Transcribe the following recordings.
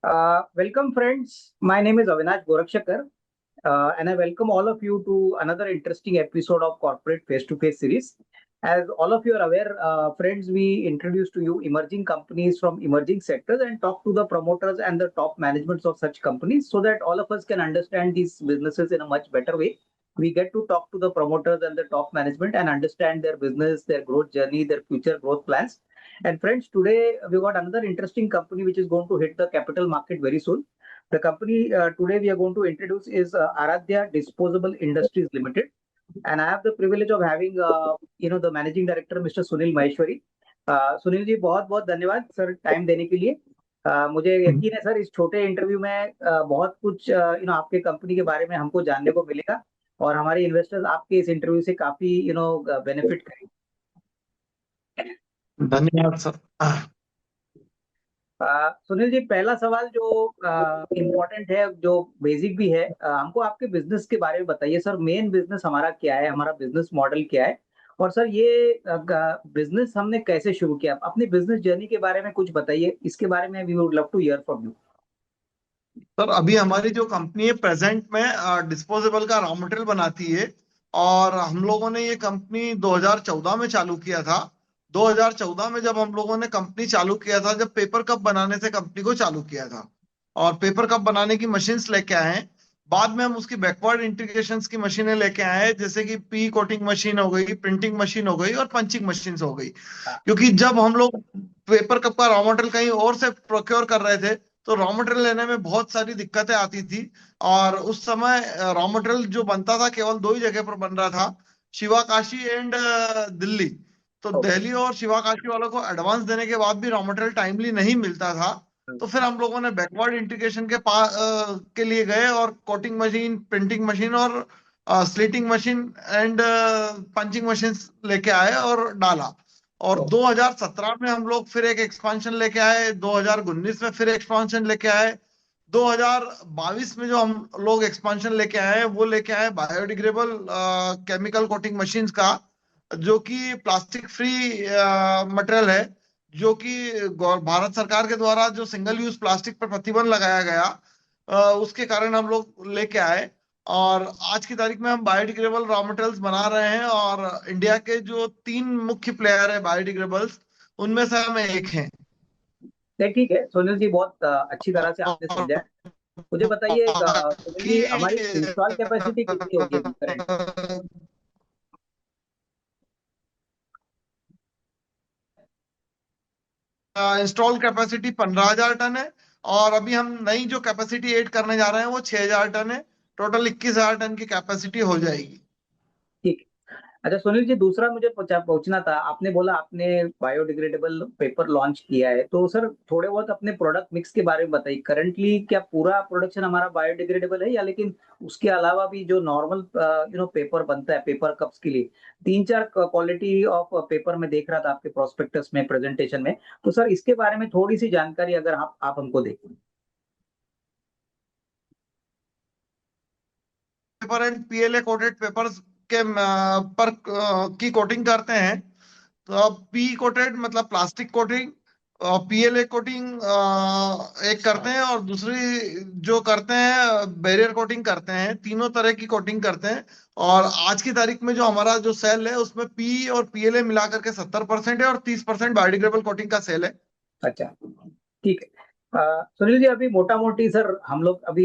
Welcome, friends. My name is Avinash Gorakshakar, and I welcome all of you to another interesting episode of Corporate Face to Face series. As all of you are aware, friends, we introduce to you emerging companies from emerging sectors and talk to the promoters and the top managements of such companies so that all of us can understand these businesses in a much better way. We get to talk to the promoters and the top management and understand their business, their growth journey, their future growth plans. And friends, today we got another interesting company which is going to hit the capital market very soon. The company today we are going to introduce is Aradhya Disposable Industries Limited, and I have the privilege of having the managing director Mr. Sunil Maheshwari. Sunil ji बहुत बहुत धन्यवाद sir time देने के लिए. मुझे यकीन है sir इस छोटे इंटरव्यू में बहुत कुछ आपके कंपनी के बारे में हमको जानने को मिलेगा और हमारे इन्वेस्टर्स आपके इस इंटरव्यू से काफी बेनिफिट करेंगे. धन्यवाद सर। सुनील जी पहला सवाल जो इम्पोर्टेंट है जो बेसिक भी है, हमको आपके बिजनेस के बारे में बताइए सर. मेन बिजनेस हमारा क्या है, हमारा बिजनेस मॉडल क्या है, और सर ये बिजनेस हमने कैसे शुरू किया. अपनी बिजनेस जर्नी के बारे में कुछ बताइए. इसके बारे में we would love to hear from you. Sir अभी हमारी जो कंपनी है प्रेजेंट में डिस्पोजेबल का रॉ मटेरियल बनाती है और हम लोगों ने ये कंपनी 2014 में चालू किया था। 2014 में जब हम लोगों ने कंपनी चालू किया था, जब पेपर कप बनाने से कंपनी को चालू किया था और पेपर कप बनाने की मशीन्स लेके आए हैं। बाद में हम उसकी बैकवर्ड इंटीग्रेशन की मशीनें लेके आए हैं, जैसे कि पी कोटिंग मशीन हो गई, प्रिंटिंग मशीन हो गई और पंचिंग मशीन हो गई। क्योंकि जब हम लोग पेपर कप का रॉ मटेरियल कहीं और से प्रोक्योर कर रहे थे तो रॉ मटेरियल लेने में बहुत सारी दिक्कतें आती थी। और उस समय रॉ मटेरियल जो बनता था केवल दो ही जगह पर बन रहा था, शिवाकाशी एंड दिल्ली। तो दिल्ली और शिवाकाशी वालों को एडवांस देने के बाद भी रॉ मटेरियल टाइमली नहीं मिलता था। तो फिर हम लोगों ने बैकवर्ड इंटीग्रेशन के लिए गए और कोटिंग मशीन, प्रिंटिंग मशीन और स्लीटिंग मशीन एंड पंचिंग मशीन लेके आए और डाला। और 2017 में हम लोग फिर एक एक्सपांशन लेके आए, 2019 में फिर एक्सपांशन लेके आए, 2022 में जो हम लोग एक्सपांशन लेके आए हैं वो लेके आए बायोडिग्रेडेबल केमिकल कोटिंग मशीन्स का, जो कि प्लास्टिक फ्री मटेरियल है, जो कि भारत सरकार के द्वारा जो सिंगल यूज प्लास्टिक पर प्रतिबंध लगाया गया उसके कारण हम लोग लेके आए। और आज की तारीख में हम बायोडिग्रेडेबल रॉ मटेरियल्स बना रहे हैं और इंडिया के जो 3 मुख्य प्लेयर है बायोडिग्रेडेबल्स, उनमें से हम एक हैं। ठीक है सुनील जी, बहुत अच्छी तरह से आपने और समझा है. मुझे बताइए सुनील बाकी जी, हमारी इंस्टॉल कैपेसिटी कितनी होगी अभी करंट. इंस्टॉल कैपेसिटी 15,000 टन है और अभी हम नई जो कैपेसिटी ऐड करने जा रहे हैं वो 6,000 टन है। टोटल 21,000 टन की कैपेसिटी हो जाएगी। ठीक है. अच्छा सुनील जी, दूसरा मुझे पूछना था. आपने बोला आपने बायोडिग्रेडेबल पेपर लॉन्च किया है, तो सर थोड़े बहुत अपने प्रोडक्ट मिक्स के बारे में बताइए. करंटली क्या पूरा प्रोडक्शन हमारा बायोडिग्रेडेबल है, या लेकिन उसके अलावा भी जो नॉर्मल पेपर बनता है पेपर कप्स के लिए, तीन चार क्वालिटी ऑफ पेपर में देख रहा था आपके प्रोस्पेक्टस में, प्रेजेंटेशन में. तो सर इसके बारे में थोड़ी सी जानकारी अगर आप हमको दें. Paper and PLA coated papers के पर की कोटिंग करते हैं। तो अब पी कोटेड मतलब प्लास्टिक कोटिंग, पीएलए कोटिंग एक करते हैं और दूसरी जो करते हैं बैरियर कोटिंग करते हैं। तीनों तरह की कोटिंग करते हैं। और आज की तारीख में जो हमारा जो सेल है उसमें पी और पीएलए मिलाकर के 70% है और 30% बायोडिग्रेडेबल कोटिंग का सेल है। अच्छा, ठीक है. सुनील जी, अभी मोटा मोटी सर हम लोग अभी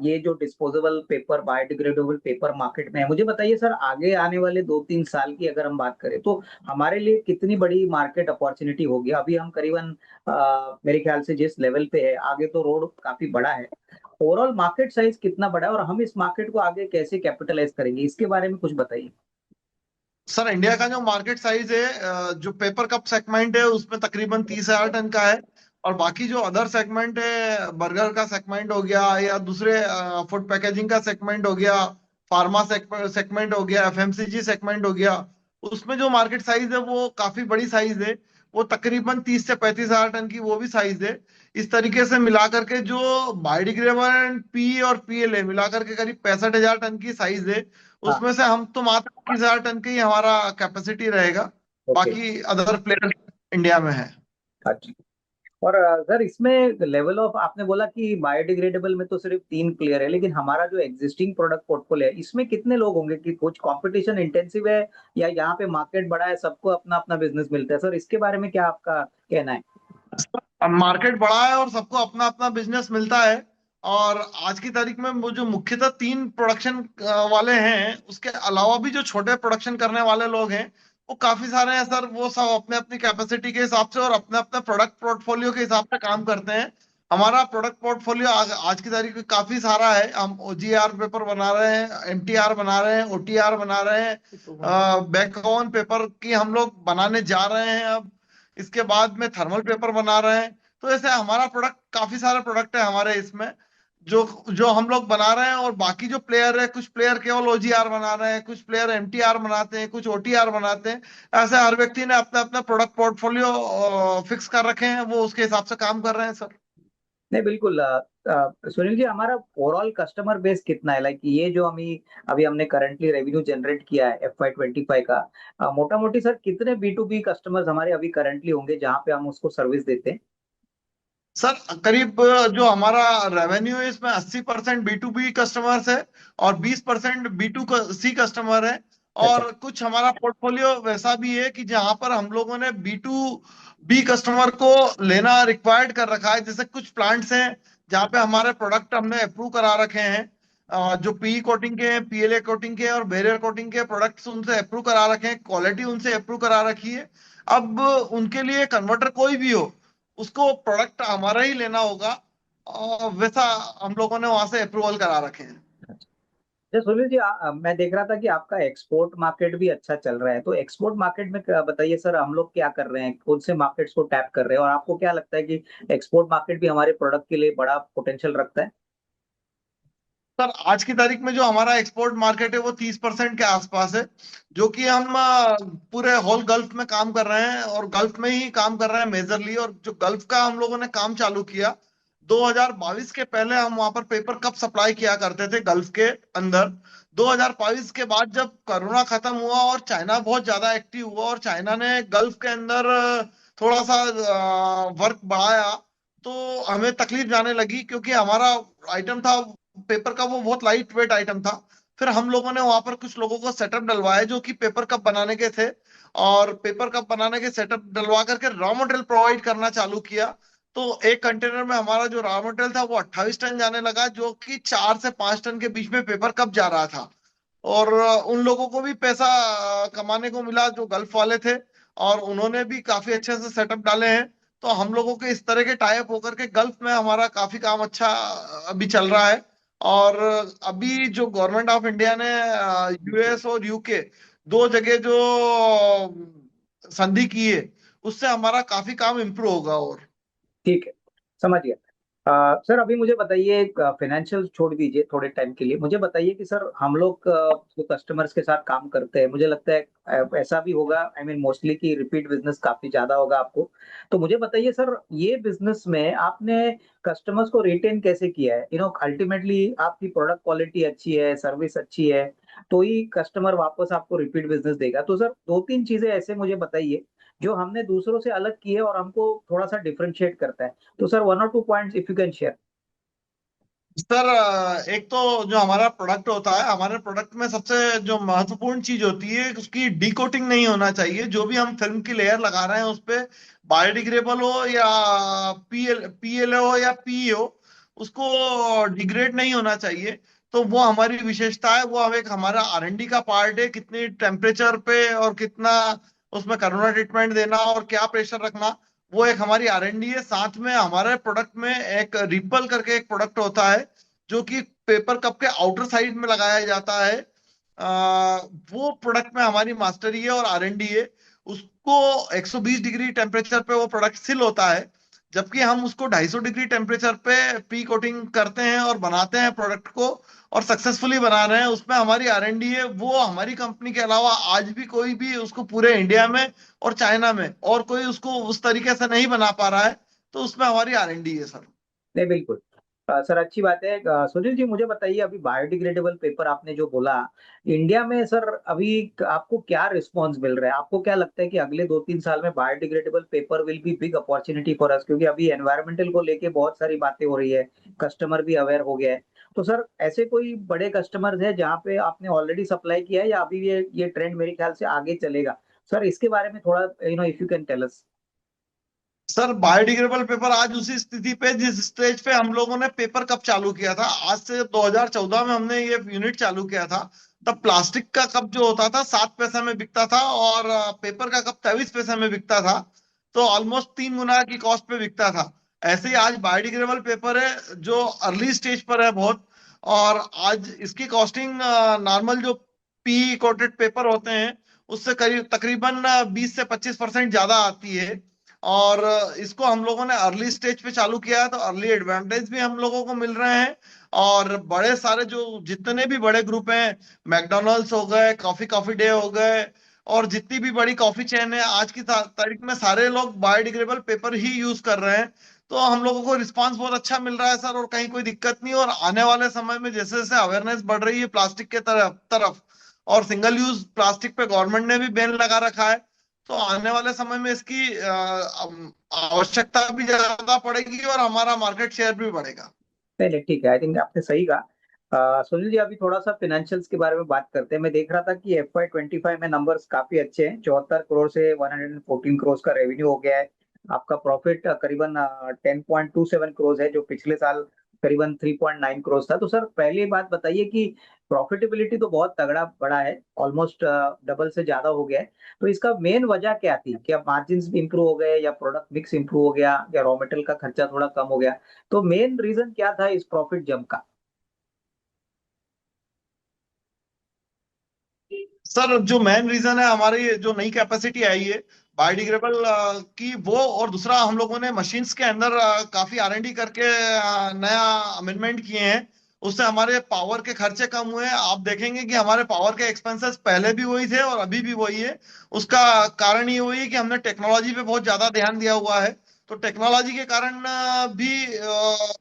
ये जो disposable paper, biodegradable paper market में है, मुझे बताइए सर आगे आने वाले 2-3 साल की अगर हम बात करें तो हमारे लिए कितनी बड़ी मार्केट अपॉर्चुनिटी होगी. अभी हम करीबन मेरे ख्याल से जिस लेवल पे है, आगे तो रोड काफी बड़ा है. ओवरऑल मार्केट साइज कितना बड़ा है और हम इस मार्केट को आगे कैसे कैपिटलाइज करेंगे, इसके बारे में कुछ बताइए. सर इंडिया का जो मार्केट साइज है, जो पेपर कप सेगमेंट है उसमें तकरीबन 30,000 टन का है। और बाकी जो अदर सेगमेंट है, बर्गर का सेगमेंट हो गया या दूसरे फूड पैकेजिंग का सेगमेंट हो गया, फार्मा सेगमेंट हो गया, एफएमसीजी सेगमेंट हो गया, उसमें जो मार्केट साइज है वो काफी बड़ी साइज है। वो तकरीबन 30 से 35,000 टन की वो भी साइज है। इस तरीके से मिला करके जो बायोडिग्रेडेबल पी और पीएलए मिलाकर के करीब 65,000 टन की साइज है। हाँ. उसमें से हम तो मात्र 21,000 टन का ही हमारा कैपेसिटी रहेगा। ओके. बाकी अदर प्लेयर्स इंडिया में है। अच्छा. और सर इसमें लेवल ऑफ आपने बोला कि बायोडिग्रेडेबल में तो सिर्फ 3 प्लेयर है, लेकिन हमारा जो एग्जिस्टिंग प्रोडक्ट पोर्टफोलियो है इसमें कितने लोग होंगे? कि कुछ कंपटीशन इंटेंसिव है या यहाँ पे मार्केट बड़ा है, सबको अपना अपना बिजनेस मिलता है? सर इसके बारे में क्या आपका कहना है? अब मार्केट बड़ा है और सबको अपना अपना बिजनेस मिलता है। और आज की तारीख में वो जो मुख्यतः 3 प्रोडक्शन वाले हैं, उसके अलावा भी जो छोटे प्रोडक्शन करने वाले लोग हैं वो काफी सारे हैं सर। वो सब अपने अपनी कैपेसिटी के हिसाब से और अपने अपने प्रोडक्ट पोर्टफोलियो के हिसाब से काम करते हैं। हमारा प्रोडक्ट पोर्टफोलियो आज की तारीख में काफी सारा है। हम ओजीआर पेपर बना रहे हैं, एमटीआर बना रहे हैं, ओटीआर बना रहे हैं, बैकऑन पेपर की हम लोग बनाने जा रहे हैं अब। इसके बाद में थर्मल पेपर बना रहे हैं। तो ऐसे हमारा प्रोडक्ट, काफी सारे प्रोडक्ट है हमारे इसमें जो जो हम लोग बना रहे हैं। और बाकी जो प्लेयर है, कुछ प्लेयर केवल ओजीआर बना रहे हैं, कुछ प्लेयर एमटीआर बनाते हैं, कुछ ओटीआर बनाते हैं। ऐसे हर व्यक्ति ने अपना अपना प्रोडक्ट पोर्टफोलियो फिक्स कर रखे हैं, वो उसके हिसाब से काम कर रहे हैं सर। नहीं बिल्कुल। सुनील जी, हमारा ओवरऑल कस्टमर बेस कितना है? लाइक ये जो अभी अभी हमने करंटली रेवेन्यू जनरेट किया है FY 25 का, मोटा मोटी सर कितने B2B कस्टमर्स हमारे अभी करंटली होंगे जहाँ पे हम उसको सर्विस देते हैं? सर करीब जो हमारा रेवेन्यू है इसमें 80% बी टू बी कस्टमर्स है और 20% बी टू सी कस्टमर है। अच्छा। और कुछ हमारा पोर्टफोलियो वैसा भी है कि जहां पर हम लोगों ने बी टू बी कस्टमर को लेना रिक्वायर्ड कर रखा है। जैसे कुछ प्लांट्स हैं जहाँ पे हमारे प्रोडक्ट हमने अप्रूव करा रखे हैं, जो पी कोटिंग के हैं, पीएलए कोटिंग के और बैरियर कोटिंग के प्रोडक्ट्स उनसे अप्रूव करा रखे हैं, क्वालिटी उनसे अप्रूव करा रखी है। अब उनके लिए कन्वर्टर कोई भी हो, उसको प्रोडक्ट हमारा ही लेना होगा। और वैसा हम लोगों ने वहां से अप्रूवल करा रखे हैं। अच्छा सुनील जी, मैं देख रहा था कि आपका एक्सपोर्ट मार्केट भी अच्छा चल रहा है, तो एक्सपोर्ट मार्केट में बताइए सर, हम लोग क्या कर रहे हैं, कौन से मार्केट्स को टैप कर रहे हैं, और आपको क्या लगता है कि एक्सपोर्ट मार्केट भी हमारे प्रोडक्ट के लिए बड़ा पोटेंशियल रखता है? सर आज की तारीख में जो हमारा एक्सपोर्ट मार्केट है वो 30% के आसपास है। जो कि हम पूरे होल गल्फ में काम कर रहे हैं और गल्फ में ही काम कर रहे हैं मेजरली। और जो गल्फ का हम लोगों ने काम चालू किया 2022 के पहले, हम वहां पर पेपर कप सप्लाई किया करते थे गल्फ के अंदर। 2022 के बाद जब कोरोना खत्म हुआ और चाइना बहुत ज्यादा एक्टिव हुआ और चाइना ने गल्फ के अंदर थोड़ा सा वर्क बढ़ाया, तो हमें तकलीफ जाने लगी क्योंकि हमारा आइटम था पेपर का, वो बहुत लाइट वेट आइटम था। फिर हम लोगों ने वहां पर कुछ लोगों को सेटअप डलवाए जो कि पेपर कप बनाने के थे। और पेपर कप बनाने के सेटअप डलवा करके रॉ मटेरियल प्रोवाइड करना चालू किया। तो एक कंटेनर में हमारा जो रॉ मटेरियल था वो 28 टन जाने लगा, जो कि 4 से 5 टन के बीच में पेपर कप जा रहा था। और उन लोगों को भी पैसा कमाने को मिला जो गल्फ वाले थे, और उन्होंने भी काफी अच्छे से सेटअप डाले हैं। तो हम लोगों के इस तरह के टाइप होकर के गल्फ में हमारा काफी काम अच्छा अभी चल रहा है। और अभी जो गवर्नमेंट ऑफ इंडिया ने यूएस और यूके, दो जगह जो संधि की है, उससे हमारा काफी काम इम्प्रूव होगा। और ठीक है, समझ गया। सर अभी मुझे बताइए, फाइनेंशियल छोड़ दीजिए थोड़े टाइम के लिए, मुझे बताइए कि सर हम लोग जो कस्टमर्स के साथ काम करते हैं, मुझे लगता है ऐसा भी होगा, आई मीन मोस्टली कि रिपीट बिजनेस काफी ज्यादा होगा आपको। तो मुझे बताइए सर, ये बिजनेस में आपने कस्टमर्स को रिटेन कैसे किया है? अल्टीमेटली आपकी प्रोडक्ट क्वालिटी अच्छी है, सर्विस अच्छी है, तो ही कस्टमर वापस आपको रिपीट बिजनेस देगा। तो सर 2-3 चीजें ऐसे मुझे बताइए जो हमने दूसरों से अलग की है और हमको थोड़ा सा डिफरेंशिएट करता है। तो sir 1 or 2 points if you can share. Sir एक तो जो हमारा प्रोडक्ट होता है, हमारे प्रोडक्ट में सबसे जो महत्वपूर्ण चीज होती है उसकी डीकोटिंग नहीं होना चाहिए। जो भी हम फिल्म की लेयर लगा रहे हैं उस पे, बायोडिग्रेडेबल हो या पीएल हो या पी हो, उसको डिग्रेड नहीं होना चाहिए। तो वो हमारी विशेषता है। वो हम एक हमारा आरएनडी का पार्ट है, कितनी टेम्परेचर पे और कितना उसमें कोरोना ट्रीटमेंट देना और क्या प्रेशर रखना, वो एक हमारी आरएनडी है। साथ में हमारे प्रोडक्ट में एक रिपल करके एक प्रोडक्ट होता है जो कि पेपर कप के आउटर साइड में लगाया जाता है। वो प्रोडक्ट में हमारी मास्टरी है और आरएनडी है। उसको 120 डिग्री टेम्परेचर पे वो प्रोडक्ट सिल होता है, जबकि हम उसको 250 डिग्री टेम्परेचर पे प्री कोटिंग करते हैं और बनाते हैं प्रोडक्ट को, और सक्सेसफुली बना रहे हैं। उसमें हमारी आरएनडी है। वो हमारी कंपनी के अलावा आज भी कोई भी उसको पूरे इंडिया में और चाइना में और कोई उसको उस तरीके से नहीं बना पा रहा है। तो उसमें हमारी आरएनडी है सर। नहीं बिल्कुल। सर अच्छी बात है। सुनील जी मुझे बताइए, अभी बायोडिग्रेडेबल पेपर आपने जो बोला, इंडिया में सर अभी आपको क्या रिस्पॉन्स मिल रहा है? आपको क्या लगता है कि अगले 2-3 साल में biodegradable paper will be big opportunity for us? क्योंकि अभी एनवायरमेंटल को लेके बहुत सारी बातें हो रही है, कस्टमर भी अवेयर हो गया है। तो सर ऐसे कोई बड़े कस्टमर्स है जहाँ पे आपने ऑलरेडी सप्लाई किया है, या अभी ये ट्रेंड मेरे ख्याल से आगे चलेगा? सर इसके बारे में थोड़ा if you can tell us. Sir biodegradable paper आज उसी स्थिति पे जिस स्टेज पे हम लोगों ने पेपर कप चालू किया था, आज से 2014 में हमने ये यूनिट चालू किया था। तब प्लास्टिक का कप जो होता था 7 पैसा में बिकता था, और पेपर का कप 23 पैसा में बिकता था। तो ऑलमोस्ट 3 गुना की कॉस्ट पे बिकता था। ऐसे ही आज बायोडिग्रेडेबल पेपर है जो अर्ली स्टेज पर है बहुत। और आज इसकी कॉस्टिंग नॉर्मल जो पी कोटेड पेपर होते हैं उससे करीब तकरीबन 20 से 25% ज्यादा आती है। और इसको हम लोगों ने अर्ली स्टेज पे चालू किया है, तो अर्ली एडवांटेज भी हम लोगों को मिल रहे हैं। और बड़े सारे जो जितने भी बड़े ग्रुप हैं, मैकडोनल्ड्स हो गए, कॉफी कॉफी डे हो गए, और जितनी भी बड़ी कॉफी चेन है आज की तारीख में, सारे लोग बायोडिग्रेडेबल पेपर ही यूज कर रहे हैं। तो हम लोगों को रिस्पांस बहुत अच्छा मिल रहा है सर, और कहीं कोई दिक्कत नहीं। और आने वाले समय में जैसे जैसे अवेयरनेस बढ़ रही है प्लास्टिक के तरफ तरफ, और सिंगल यूज प्लास्टिक पे गवर्नमेंट ने भी बैन लगा रखा है, तो आने वाले समय में इसकी आवश्यकता भी ज्यादा पड़ेगी और हमारा मार्केट शेयर भी बढ़ेगा। नहीं नहीं, ठीक है, आई थिंक आपने सही कहा। सुनील जी अभी थोड़ा सा फाइनेंशियल्स के बारे में बात करते हैं। मैं देख रहा था कि FY 25 में नंबर्स काफी अच्छे हैं। 74 करोड़ से 114 करोड़ का रेवेन्यू हो गया है। आपका प्रॉफिट करीबन 10.27 करोड़ है, जो पिछले साल करीबन 3.9 करोड़ था। तो सर पहली बात बताइए कि प्रॉफिटेबिलिटी तो बहुत तगड़ा बढ़ा है, ऑलमोस्ट डबल से ज्यादा हो गया है। तो इसका मेन वजह क्या थी? क्या मार्जिन इंप्रूव हो गए, या प्रोडक्ट मिक्स इंप्रूव हो गया, या रॉ मेटेरियल का खर्चा थोड़ा कम हो गया? तो मेन रीजन क्या था इस प्रॉफिट जंप का? सर जो मेन रीजन है, हमारी जो नई कैपेसिटी आई है बायोडिग्रेडेबल की, वो और दूसरा हम लोगों ने मशीन्स के अंदर काफी R&D करके नया अमेंडमेंट किए हैं। उससे हमारे पावर के खर्चे कम हुए हैं। आप देखेंगे कि हमारे पावर के एक्सपेंसेस पहले भी वही थे और अभी भी वही है। उसका कारण ये हुई है कि हमने टेक्नोलॉजी पे बहुत ज्यादा ध्यान दिया हुआ है। तो टेक्नोलॉजी के कारण भी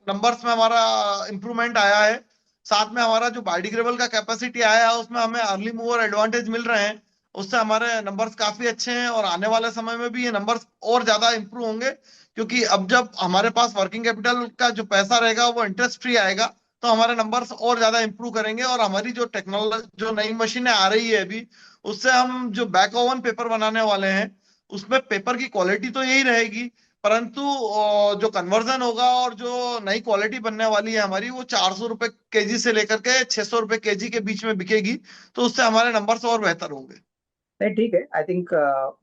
नंबर्स में हमारा इंप्रूवमेंट आया है। साथ में हमारा जो बायोडिग्रेडेबल का कैपेसिटी आया है उसमें हमें अर्ली मूवर एडवांटेज मिल रहे हैं। उससे हमारे नंबर्स काफी अच्छे हैं, और आने वाले समय में भी ये नंबर्स और ज्यादा इंप्रूव होंगे। क्योंकि अब जब हमारे पास वर्किंग कैपिटल का जो पैसा रहेगा वो इंटरेस्ट फ्री आएगा, तो हमारे नंबर्स और ज्यादा इंप्रूव करेंगे। और हमारी जो टेक्नोलॉजी जो नई मशीनें आ रही है अभी, उससे हम जो बैक ओवन पेपर बनाने वाले हैं, उसमें पेपर की क्वालिटी तो यही रहेगी, परंतु जो कन्वर्जन होगा और जो नई क्वालिटी बनने वाली है हमारी, वो 400 रुपए केजी से लेकर के 600 रुपए केजी के बीच में बिकेगी। तो उससे हमारे नंबर्स और बेहतर होंगे। नहीं ठीक है, आई थिंक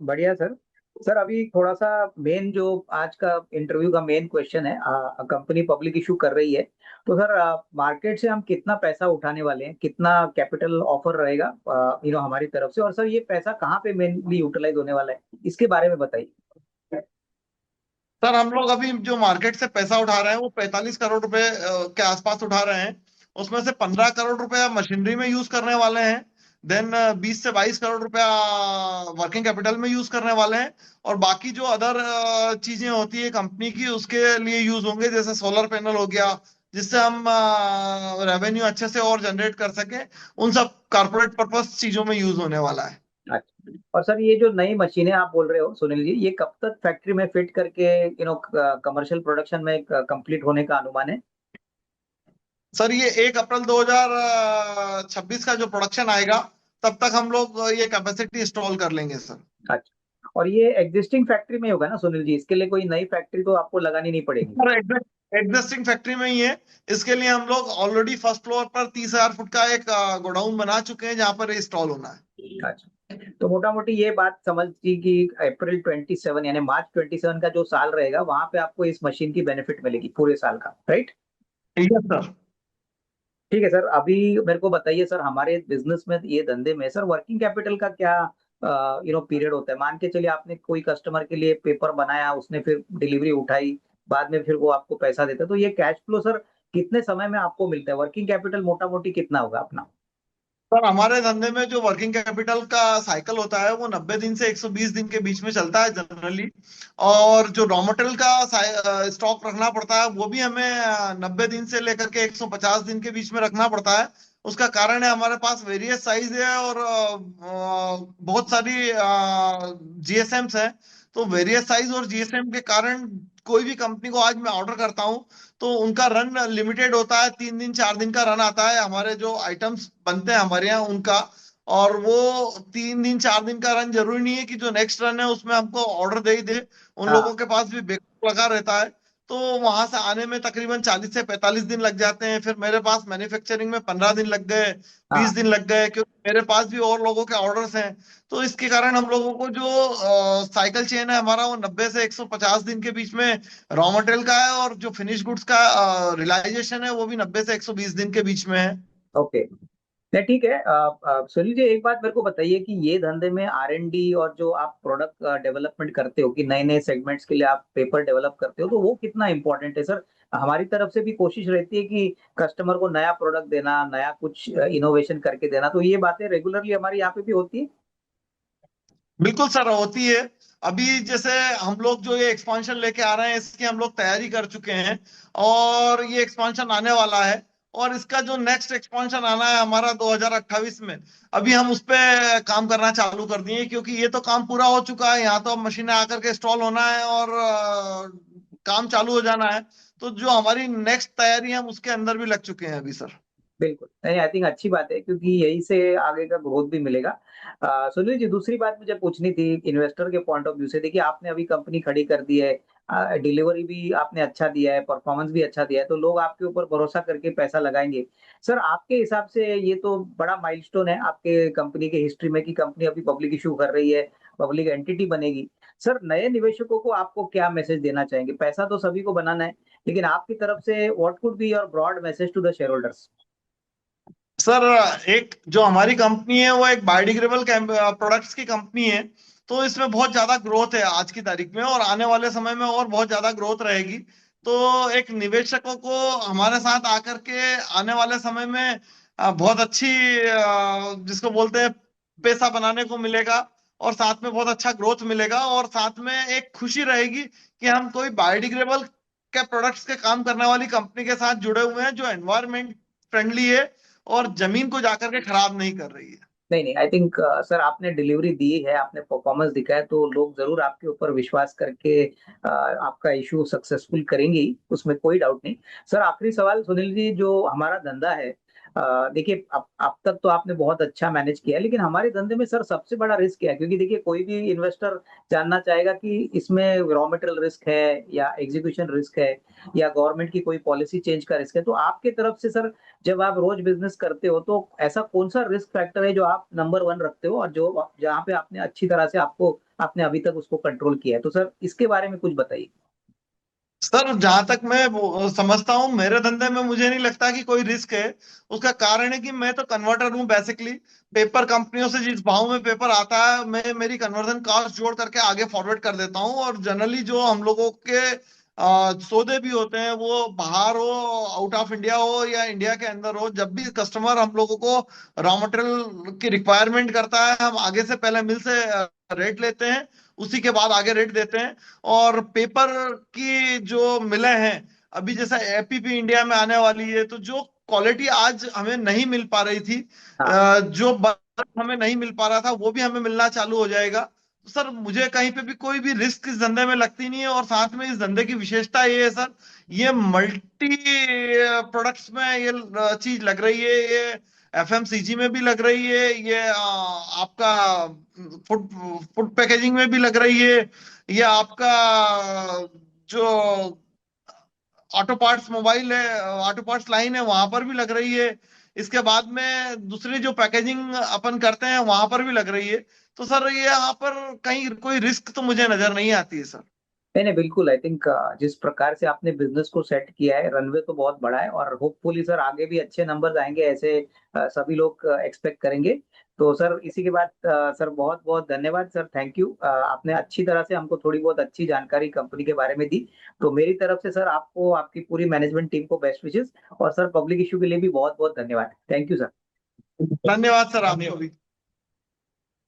बढ़िया सर। सर अभी थोड़ा सा मेन जो आज का इंटरव्यू का मेन क्वेश्चन है, कंपनी पब्लिक इशू कर रही है। तो सर मार्केट से हम कितना पैसा उठाने वाले हैं, कितना कैपिटल ऑफर रहेगा हमारी तरफ से? और सर ये पैसा कहाँ पे मेनली यूटिलाइज होने वाला है, इसके बारे में बताइए। सर हम लोग अभी जो मार्केट से पैसा उठा रहे हैं वो 45 करोड़ रुपए के आसपास उठा रहे हैं। उसमें से 15 करोड़ रुपया मशीनरी में यूज करने वाले हैं। देन 20 से 22 करोड़ रुपया वर्किंग कैपिटल में यूज करने वाले हैं। और बाकी जो अदर चीजें होती है कंपनी की, उसके लिए यूज होंगे, जैसे सोलर पैनल हो गया, जिससे हम रेवेन्यू अच्छे से और जनरेट कर सके। उन सब कारपोरेट पर्पस चीजों में यूज होने वाला है। अच्छा, और सर ये जो नई मशीनें आप बोल रहे हो सुनील जी, ये कब तक फैक्ट्री में फिट करके कमर्शियल प्रोडक्शन में कंप्लीट होने का अनुमान है? सर ये 1 अप्रैल 2026 का जो प्रोडक्शन आएगा, तब तक हम लोग ये कैपेसिटी इंस्टॉल कर लेंगे सर। अच्छा, और ये एग्जिस्टिंग फैक्ट्री में होगा ना सुनील जी? इसके लिए कोई नई फैक्ट्री तो आपको लगानी नहीं पड़ेगी? सर एग्जिस्टिंग फैक्ट्री में ही है। इसके लिए हम लोग ऑलरेडी फर्स्ट फ्लोर पर 30,000 फुट का एक गोडाउन बना चुके हैं जहां पर इंस्टॉल होना है। अच्छा, तो मोटा मोटी ये बात समझती कि अप्रैल 27 यानी मार्च 27 का जो साल रहेगा, वहां पे आपको इस मशीन की बेनिफिट मिलेगी पूरे साल का, राइट? ठीक है सर। ठीक है सर। अभी मेरे को बताइए सर, हमारे बिजनेस में, ये धंधे में सर, वर्किंग कैपिटल का क्या पीरियड होता है? मान के चलिए आपने कोई कस्टमर के लिए पेपर बनाया, उसने फिर डिलीवरी उठाई, बाद में फिर वो आपको पैसा देता है, तो ये कैश फ्लो सर कितने समय में आपको मिलता है? वर्किंग कैपिटल मोटा मोटी कितना होगा अपना? सर हमारे धंधे में जो वर्किंग कैपिटल का साइकिल होता है वो 90 दिन से 120 दिन के बीच में चलता है जनरली। और जो रॉ मटेरियल का स्टॉक रखना पड़ता है वो भी हमें 90 दिन से लेकर के 150 दिन के बीच में रखना पड़ता है। उसका कारण है हमारे पास वेरियस साइज है और बहुत सारी जीएसएम्स है। तो वेरियस साइज और जीएसएम के कारण कोई भी कंपनी को आज मैं ऑर्डर करता हूँ तो उनका रन लिमिटेड होता है, 3 दिन 4 दिन का रन आता है हमारे जो आइटम्स बनते हैं हमारे यहाँ उनका। और वो 3 दिन 4 दिन का रन जरूरी नहीं है कि जो नेक्स्ट रन है उसमें हमको ऑर्डर दे ही दे। उन लोगों हाँ। के पास भी बैकअप लगा रहता है। तो वहां से आने में तकरीबन 40 से 45 दिन लग जाते हैं। फिर मेरे पास मैन्युफैक्चरिंग में 15 दिन लग गए, बीस हाँ। दिन लग गए, क्योंकि मेरे पास भी और लोगों के ऑर्डर्स हैं। तो इसके कारण हम लोगों को जो साइकिल चेन है हमारा वो 90 से 150 दिन के बीच में रॉ मटेरियल का है, और जो फिनिश गुड्स का रियलाइजेशन है वो भी 90 से 120 दिन के बीच में है। ओके। नहीं, ठीक है। सुनील जी, एक बात मेरे को बताइए कि ये धंधे में R&D और जो आप प्रोडक्ट डेवलपमेंट करते हो, कि नए नए सेगमेंट्स के लिए आप पेपर डेवलप करते हो, तो वो कितना इंपॉर्टेंट है सर? हमारी तरफ से भी कोशिश रहती है कि कस्टमर को नया प्रोडक्ट देना, नया कुछ इनोवेशन करके देना, तो ये बातें रेगुलरली हमारी यहाँ पे भी होती है। बिल्कुल सर होती है। अभी जैसे हम लोग जो ये एक्सपांशन लेके आ रहे हैं इसकी हम लोग तैयारी कर चुके हैं, और ये एक्सपांशन आने वाला है। और इसका जो नेक्स्ट एक्सपांशन आना है हमारा 2028 में, अभी हम उस पे काम करना चालू कर दिए, क्योंकि ये तो काम पूरा हो चुका है। यहाँ तो अब मशीनें आकर के इंस्टॉल होना है और काम चालू हो जाना है। तो जो हमारी नेक्स्ट तैयारी है हम उसके अंदर भी लग चुके हैं अभी सर। बिल्कुल नहीं, आई थिंक अच्छी बात है, क्योंकि यही से आगे का ग्रोथ भी मिलेगा। सुनील जी, दूसरी बात मुझे पूछनी थी इन्वेस्टर के पॉइंट ऑफ व्यू से। देखिए, आपने अभी कंपनी खड़ी कर दी है, डिलीवरी भी आपने अच्छा दिया है, परफॉर्मेंस भी अच्छा दिया है, तो लोग आपके ऊपर भरोसा करके पैसा लगाएंगे। सर, आपके हिसाब से ये तो बड़ा माइलस्टोन है आपके कंपनी के हिस्ट्री में, कि कंपनी अभी पब्लिक इशू कर रही है, पब्लिक एंटिटी बनेगी। सर, नए निवेशकों को आपको क्या मैसेज देना चाहेंगे? पैसा तो सभी को बनाना है, लेकिन आपकी तरफ से what could be your broad message to the shareholders? Sir एक जो हमारी कंपनी है वो एक बायोडिग्रेडेबल प्रोडक्ट्स की कंपनी है। तो इसमें बहुत ज्यादा ग्रोथ है आज की तारीख में, और आने वाले समय में और बहुत ज्यादा ग्रोथ रहेगी। तो एक निवेशकों को हमारे साथ आकर के आने वाले समय में बहुत अच्छी जिसको बोलते हैं पैसा बनाने को मिलेगा, और साथ में बहुत अच्छा ग्रोथ मिलेगा, और साथ में एक खुशी रहेगी कि हम कोई बायोडिग्रेडेबल के प्रोडक्ट्स के काम करने वाली कंपनी के साथ जुड़े हुए हैं जो एनवायरमेंट फ्रेंडली है और जमीन को जाकर के खराब नहीं कर रही है। नहीं नहीं, आई थिंक सर, आपने डिलीवरी दी है, आपने परफॉर्मेंस दिखाया, तो लोग जरूर आपके ऊपर विश्वास करके आपका इशू सक्सेसफुल करेंगे ही, उसमें कोई डाउट नहीं। सर, आखिरी सवाल सुनील जी, जो हमारा धंधा है, देखिए, अब तक तो आपने बहुत अच्छा मैनेज किया है, लेकिन हमारे धंधे में सर सबसे बड़ा रिस्क क्या है? क्योंकि देखिए, कोई भी इन्वेस्टर जानना चाहेगा कि इसमें रॉ मटेरियल रिस्क है, या एग्जीक्यूशन रिस्क है, या गवर्नमेंट की कोई पॉलिसी चेंज का रिस्क है। तो आपके तरफ से सर, जब आप रोज बिजनेस करते हो, तो ऐसा कौन सा रिस्क फैक्टर है जो आप नंबर वन रखते हो, और जो जहाँ पे आपने अच्छी तरह से आपने अभी तक उसको कंट्रोल किया है? तो सर, इसके बारे में कुछ बताइए। सर जहां तक मैं समझता हूँ मेरे धंधे में मुझे नहीं लगता कि कोई रिस्क है। उसका कारण है कि मैं तो कन्वर्टर हूँ बेसिकली। पेपर कंपनियों से जिस भाव में पेपर आता है मैं मेरी कन्वर्जन कॉस्ट जोड़ करके आगे फॉरवर्ड कर देता हूँ। और जनरली जो हम लोगों के सौदे भी होते हैं वो बाहर हो, आउट ऑफ इंडिया हो या इंडिया के अंदर हो, जब भी कस्टमर हम लोगों को रॉ मटेरियल की रिक्वायरमेंट करता है हम आगे से पहले मिल से रेट लेते हैं, उसी के बाद आगे रेट देते हैं। और पेपर की जो मिलें हैं अभी जैसा एपीपी इंडिया में आने वाली है, तो जो क्वालिटी आज हमें नहीं मिल पा रही थी, हाँ। जो बल्क हमें नहीं मिल पा रहा था वो भी हमें मिलना चालू हो जाएगा। तो सर मुझे कहीं पे भी कोई भी रिस्क इस धंधे में लगती नहीं है। और साथ में इस धंधे की विशेषता ये है सर, ये मल्टी प्रोडक्ट्स में ये चीज लग रही है। ये एफएमसीजी में भी लग रही है, ये आपका फूड फूड पैकेजिंग में भी लग रही है, ये आपका जो ऑटो पार्ट्स मोबाइल है, ऑटो पार्ट्स लाइन है वहां पर भी लग रही है। इसके बाद में दूसरी जो पैकेजिंग अपन करते हैं वहां पर भी लग रही है। तो सर ये यहाँ पर कहीं कोई रिस्क तो मुझे नजर नहीं आती है सर। नहीं नहीं, बिल्कुल। आई थिंक जिस प्रकार से आपने बिजनेस को सेट किया है, रनवे तो बहुत बड़ा है, और होपफुली सर आगे भी अच्छे नंबर्स आएंगे, ऐसे सभी लोग एक्सपेक्ट करेंगे। तो सर, इसी के बाद सर, बहुत बहुत धन्यवाद सर, थैंक यू। आपने अच्छी तरह से हमको थोड़ी बहुत अच्छी जानकारी कंपनी के बारे में दी। तो मेरी तरफ से सर, आपको, आपकी पूरी मैनेजमेंट टीम को बेस्ट विशेस, और सर, पब्लिक इशू के लिए भी बहुत बहुत धन्यवाद। Thank you sir. धन्यवाद सर आपको भी।